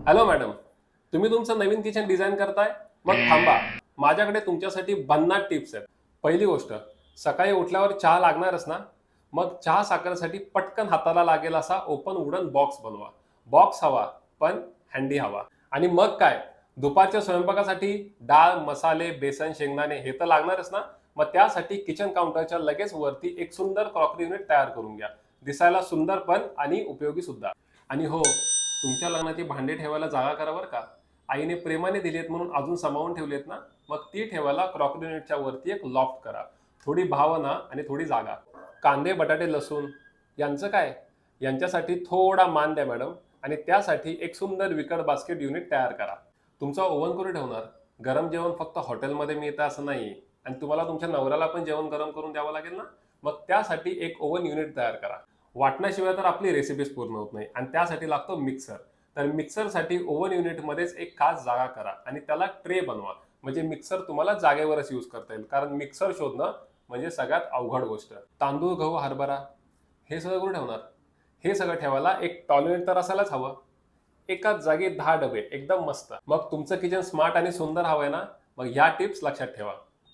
Hello madam, तुम्ही तुमचं नवीन kitchen design करताय? मग थांबा, माझ्याकडे तुमच्यासाठी भन्नाट टिप्स आहेत. पहिली गोष्ट, सकाळी उठल्यावर चहा लागणारच ना? मग चहा साखरेसाठी पटकन हाताला लागेल असा ओपन वुडन बॉक्स बनवा. बॉक्स हवा, पण हँडी हवा. आणि मग काय, दुपारच्या स्वयंपाकासाठी डाळ, मसाले, बेसन, शेंगदाणे हे तर लागणारच ना? मग त्यासाठी किचन काउंटरच्या लगेच वरती एक सुंदर क्रॉकरी युनिट तयार करून घ्या. दिसायला सुंदर पण आणि उपयोगी सुद्धा. आणि हो, तुमच्या लग्नाची भांडी ठेवायला जागा करा बरं का. आईने प्रेमाने दिलीत म्हणून अजून सांभाळून ठेवलीत ना, मग ती ठेवायला क्रॉकरी युनिटच्या वरती एक लॉफ्ट करा. थोडी भावना आणि थोडी जागा. कांदे, बटाटे, लसूण यांचं काय, यांच्यासाठी थोडा मान द्या मॅडम. आणि त्यासाठी एक सुंदर विकट बास्केट युनिट तयार करा. तुमचा ओव्हन कुठे ठेवणार? गरम जेवण फक्त हॉटेलमध्ये मिळतं असं नाही. आणि तुम्हाला तुमच्या नवऱ्याला पण जेवण गरम करून द्यावं लागेल ना. मग त्यासाठी एक ओव्हन युनिट तयार करा. वाटण्याशिवाय तर आपली रेसिपीज पूर्ण होत नाही आणि त्यासाठी लागतो मिक्सर. तर मिक्सरसाठी ओव्हन युनिटमध्येच एक खास जागा करा आणि त्याला ट्रे बनवा. म्हणजे मिक्सर तुम्हाला जागेवरच यूज करता येईल, कारण मिक्सर शोधणं म्हणजे सगळ्यात अवघड गोष्ट. तांदूळ, गहू, हरभरा हे सगळं कुठे ठेवणार? हे सगळं ठेवायला एक टॉयलेट तर असायलाच हवं. एकाच जागी 10 डबे एकदम मस्त. मग तुमचं किचन स्मार्ट आणि सुंदर हवंय ना? मग ह्या टिप्स लक्षात ठेवा.